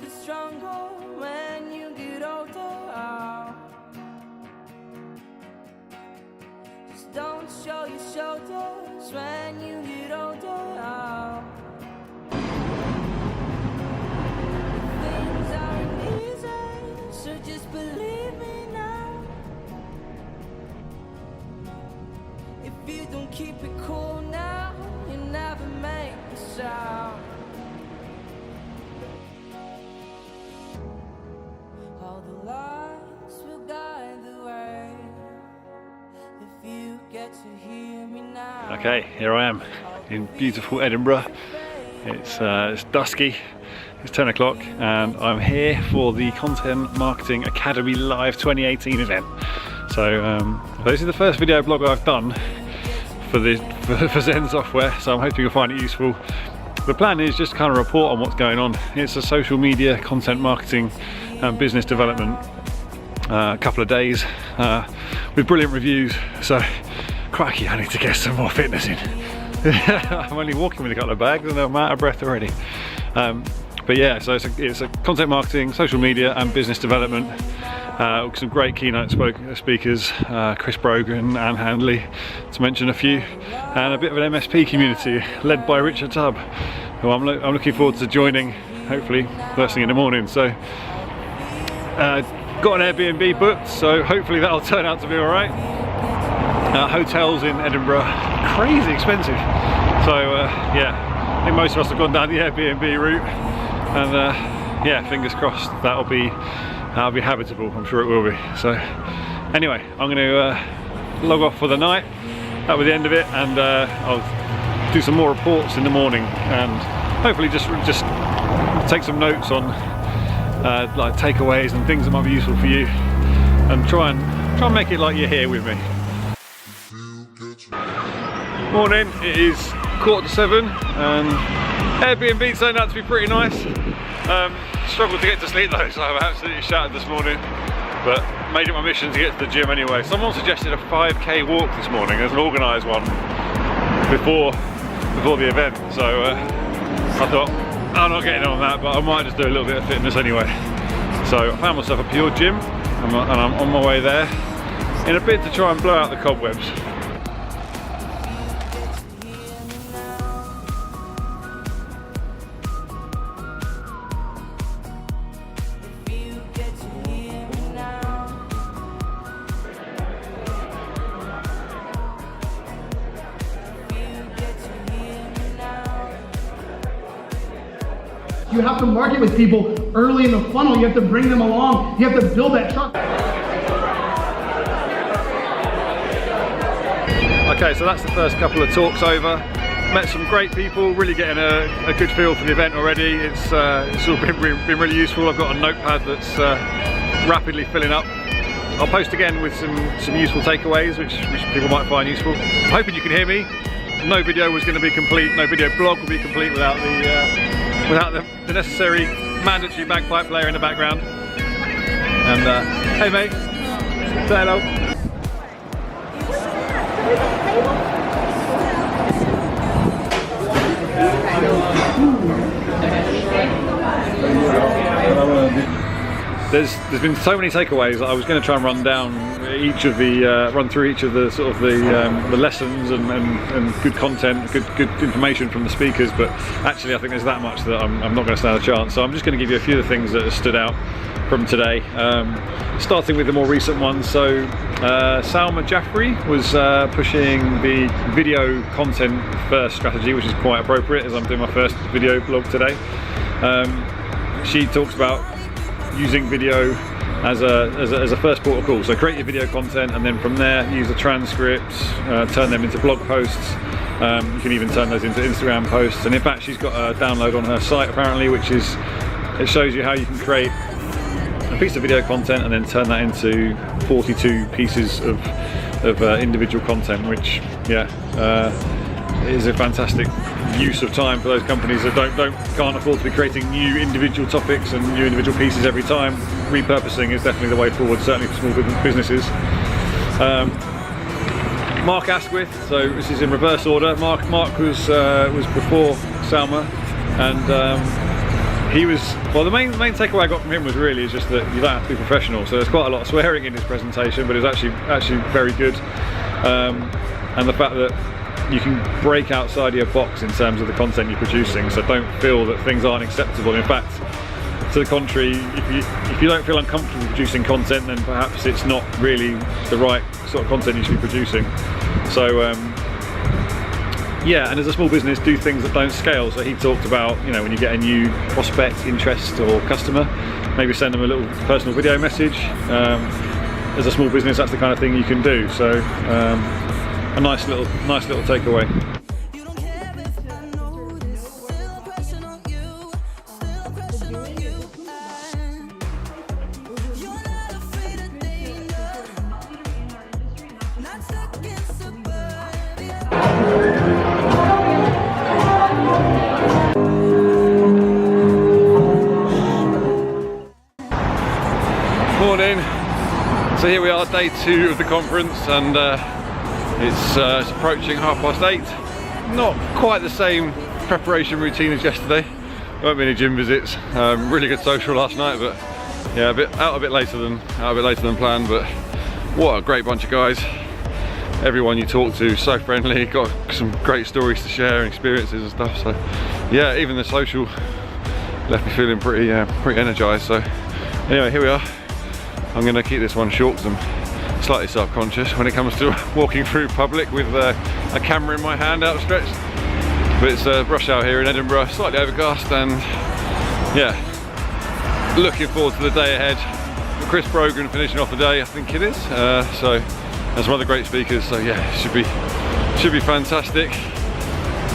get stronger when you get older. Just don't show your shoulders when you get older. Things aren't easy, so just believe me now. If you don't keep it cool now, you never make a sound. All the lights will guide the way. If you get to hear me now. Okay, here I am in beautiful Edinburgh. It's dusky, it's 10 o'clock, and I'm here for the Content Marketing Academy Live 2018 event. So this is the first video blog I've done for Zen software, so I'm hoping you'll find it useful. The plan is just to kind of report on what's going on. It's a social media, content marketing and business development couple of days with brilliant reviews, so crikey, I need to get some more fitness in. I'm only walking with a couple of bags and I'm out of breath already. But yeah, so it's a content marketing, social media and business development. Some great keynote speakers, Chris Brogan, Anne Handley, to mention a few, and a bit of an MSP community led by Richard Tubb, who I'm looking forward to joining, hopefully first thing in the morning. So got an Airbnb booked, so hopefully that'll turn out to be alright. Hotels in Edinburgh, crazy expensive. So yeah, I think most of us have gone down the Airbnb route, and yeah, fingers crossed that'll be habitable. I'm sure it will be. So anyway, I'm going to log off for the night. That was the end of it, and I'll do some more reports in the morning, and hopefully just take some notes on like takeaways and things that might be useful for you, and try and make it like you're here with me. Morning, it is 7:15 and Airbnb turned out to be pretty nice. Struggled to get to sleep though, so I'm absolutely shattered this morning, but made it my mission to get to the gym anyway. Someone suggested a 5k walk this morning as an organised one before the event, so I thought I'm not getting on that, but I might just do a little bit of fitness anyway. So I found myself a Pure Gym, and I'm on my way there in a bid to try and blow out the cobwebs. You have to market with people early in the funnel. You have to bring them along. You have to build that trust. Okay, so that's the first couple of talks over. Met some great people, really getting a good feel for the event already. It's all been really useful. I've got a notepad that's rapidly filling up. I'll post again with some useful takeaways which people might find useful. I'm hoping you can hear me. No video was going to be complete, no video blog will be complete without the necessary mandatory bagpipe player in the background. And hey mate, say hello. There's been so many takeaways that I was going to try and run through each of the sort of the lessons and good content, good information from the speakers, but actually I think there's that much that I'm not going to stand a chance. So I'm just going to give you a few of the things that have stood out from today, starting with the more recent ones. So Salma Jaffrey was pushing the video content first strategy, which is quite appropriate as I'm doing my first video blog today. She talks about using video as a first port of call. So create your video content, and then from there use the transcripts, turn them into blog posts. You can even turn those into Instagram posts. And in fact, she's got a download on her site apparently, which is, it shows you how you can create a piece of video content and then turn that into 42 pieces of individual content, which is a fantastic use of time for those companies that can't afford to be creating new individual topics and new individual pieces every time. Repurposing is definitely the way forward, certainly for small businesses. Mark Asquith, so this is in reverse order. Mark was before Salma, and he was, well, the main takeaway I got from him was really just that you don't have to be professional. So there's quite a lot of swearing in his presentation, but it was actually very good. And the fact that you can break outside of your box in terms of the content you're producing, so don't feel that things aren't acceptable. In fact, to the contrary, if you don't feel uncomfortable producing content, then perhaps it's not really the right sort of content you should be producing. So yeah, and as a small business, do things that don't scale. So he talked about, you know, when you get a new prospect, interest or customer, maybe send them a little personal video message. As a small business, that's the kind of thing you can do. So a nice little takeaway. Morning. So here we are, day 2 of the conference, and it's approaching 8:30. Not quite the same preparation routine as yesterday. There weren't many gym visits. Really good social last night, but yeah, a bit later than planned. But what a great bunch of guys! Everyone you talk to, so friendly. Got some great stories to share and experiences and stuff. So yeah, even the social left me feeling pretty energized. So anyway, here we are. I'm going to keep this one short because I'm slightly self-conscious when it comes to walking through public with a camera in my hand outstretched. But it's rush hour here in Edinburgh, slightly overcast, and yeah, looking forward to the day ahead. Chris Brogan finishing off the day, I think it is. So and some other great speakers. So yeah, it should be fantastic.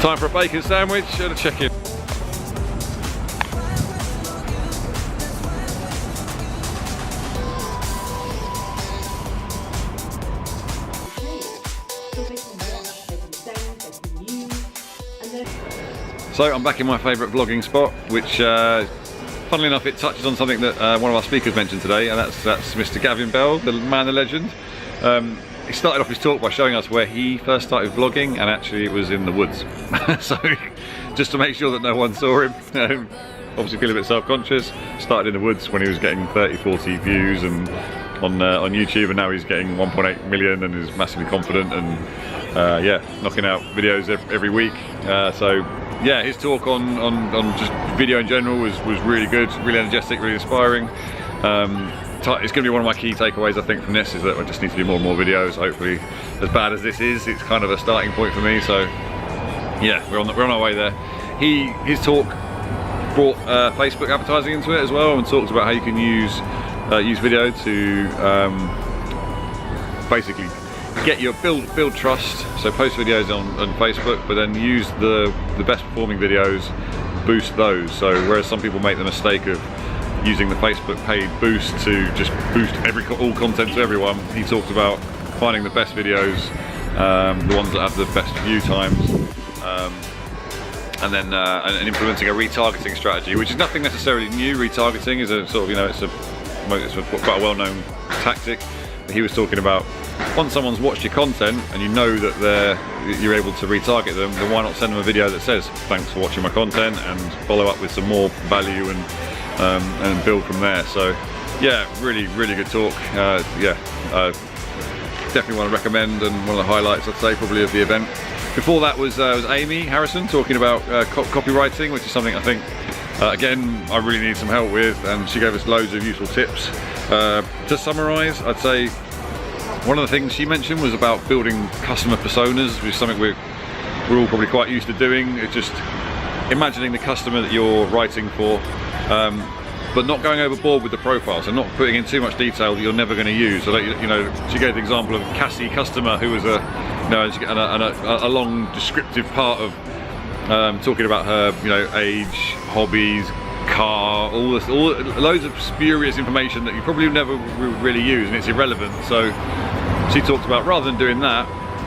Time for a bacon sandwich and a check-in. So I'm back in my favourite vlogging spot, which funnily enough it touches on something that one of our speakers mentioned today, and that's Mr. Gavin Bell, the man, the legend. He started off his talk by showing us where he first started vlogging, and actually it was in the woods. So just to make sure that no one saw him, obviously feel a bit self-conscious, started in the woods when he was getting 30-40 views and on YouTube, and now he's getting 1.8 million and is massively confident and yeah, knocking out videos every week. So yeah, his talk on just video in general was really good, really energetic, really inspiring. It's going to be one of my key takeaways, I think, from this, is that I just need to do more and more videos. Hopefully, as bad as this is, it's kind of a starting point for me. So yeah, we're on our way there. His talk brought Facebook advertising into it as well, and talked about how you can use video to basically get your build trust. So post videos on Facebook, but then use the best performing videos, boost those. So whereas some people make the mistake of using the Facebook paid boost to just boost all content to everyone, he talked about finding the best videos, the ones that have the best view times, and then and implementing a retargeting strategy, which is nothing necessarily new. Retargeting is a sort of, you know, it's quite a well-known tactic. But he was talking about, once someone's watched your content and you know that you're able to retarget them, then why not send them a video that says thanks for watching my content, and follow up with some more value and build from there. So yeah, really good talk. Definitely want to recommend, and one of the highlights, I'd say, probably of the event. Before that was Amy Harrison talking about copywriting, which is something I think again I really need some help with, and she gave us loads of useful tips. To summarise, I'd say one of the things she mentioned was about building customer personas, which is something we're all probably quite used to doing. It's just imagining the customer that you're writing for, but not going overboard with the profile, so not putting in too much detail that you're never going to use. So that, you know, she gave the example of Cassie customer, who was a long descriptive part of talking about her, you know, age, hobbies, car, loads of spurious information that you probably never really use, and it's irrelevant. So she talked about, rather than doing that,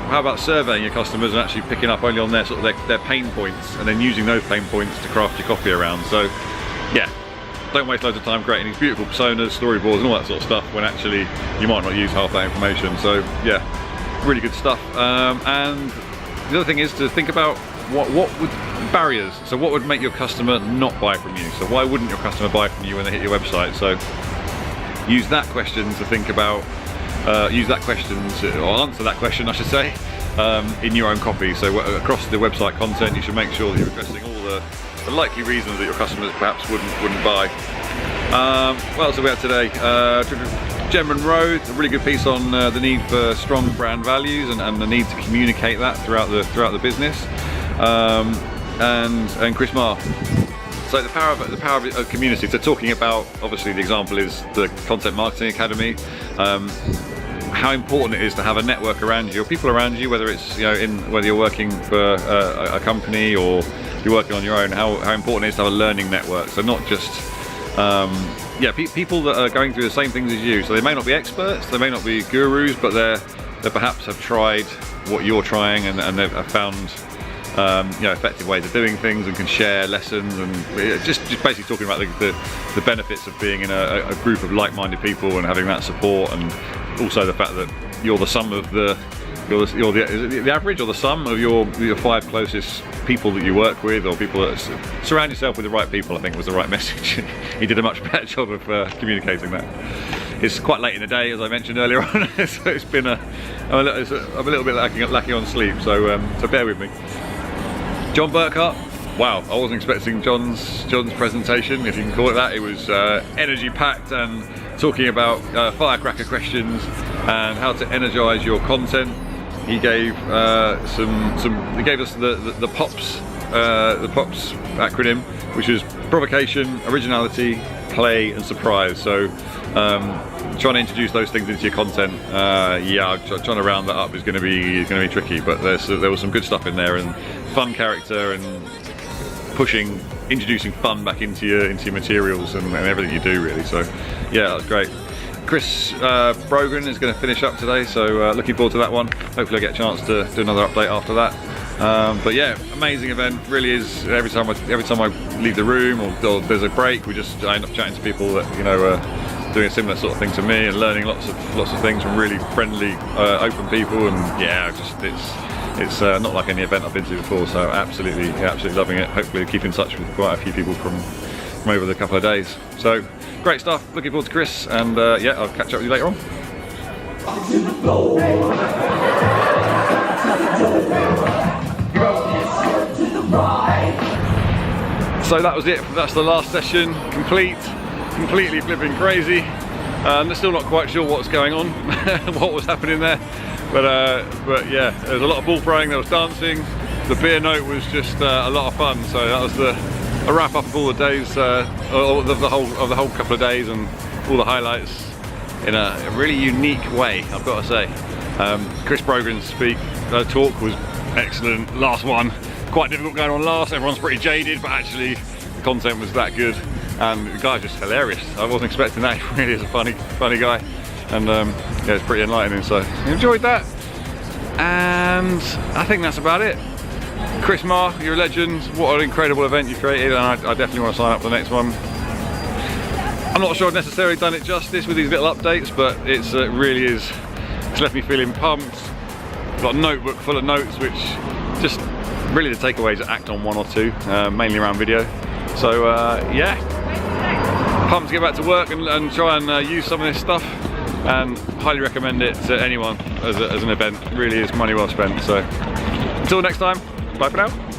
how about surveying your customers and actually picking up only on their sort of their pain points, and then using those pain points to craft your copy around. So yeah, don't waste loads of time creating these beautiful personas, storyboards and all that sort of stuff when actually you might not use half that information. So yeah, really good stuff. And the other thing is to think about what barriers. So what would make your customer not buy from you? So why wouldn't your customer buy from you when they hit your website? So use that question to think about, use that question to, or answer that question I should say, in your own copy. So across the website content you should make sure that you're addressing all the likely reasons that your customers perhaps wouldn't buy. What else have we had today? Jen Monroe, a really good piece on the need for strong brand values and the need to communicate that throughout the business. And Chris Marr. So the power of community. So talking about, obviously the example is the Content Marketing Academy. How important it is to have a network around you, or people around you, whether it's whether you're working for a company or you're working on your own. How important it is to have a learning network. So not just people that are going through the same things as you. So they may not be experts, they may not be gurus, but they perhaps have tried what you're trying and they've found effective ways of doing things and can share lessons, and just basically talking about the benefits of being in a group of like-minded people and having that support, and also the fact that you're the sum of is it the average or the sum of your 5 closest people that you work with, or people that surround yourself with the right people, I think was the right message. He did a much better job of communicating that. It's quite late in the day, as I mentioned earlier on, so it's been I'm a little bit lacking on sleep, so bear with me. John Burkhart, wow, I wasn't expecting John's presentation, if you can call it that. It was energy packed and talking about firecracker questions and how to energize your content. He gave he gave us the POPs acronym, which is provocation, originality, play, and surprise. So trying to introduce those things into your content, trying to round that up is going to be tricky. But there was some good stuff in there, and fun character, and introducing fun back into your materials and everything you do, really. So yeah, that was great. Chris Brogan is going to finish up today, so looking forward to that one. Hopefully I get a chance to do another update after that. But yeah, amazing event, really is. Every time I leave the room or there's a break, I end up chatting to people that are doing a similar sort of thing to me and learning lots of things from really friendly, open people. And yeah, it's not like any event I've been to before, so absolutely loving it. Hopefully keep in touch with quite a few people from over the couple of days. So great stuff, looking forward to Chris, and yeah, I'll catch up with you later on. So that was it, that's the last session, completely flipping crazy. I'm still not quite sure what's going on, what was happening there, but yeah, there was a lot of ball throwing, there was dancing, the beer note was just a lot of fun. So that was a wrap up of all the days, of the whole couple of days, and all the highlights in a really unique way, I've got to say. Chris Brogan's talk was excellent. Last one, quite difficult going on last. Everyone's pretty jaded, but actually the content was that good, and the guy's just hilarious. I wasn't expecting that. He really is a funny guy, and yeah, it's pretty enlightening. So enjoyed that, and I think that's about it. Chris Marr, you're a legend. What an incredible event you created, and I definitely want to sign up for the next one. I'm not sure I've necessarily done it justice with these little updates, but it's really is. It's left me feeling pumped. I've got a notebook full of notes, which just really the takeaways are act on 1 or 2, mainly around video. So yeah, pumped to get back to work and try and use some of this stuff, and highly recommend it to anyone as an event. Really is money well spent. So until next time, bye for now.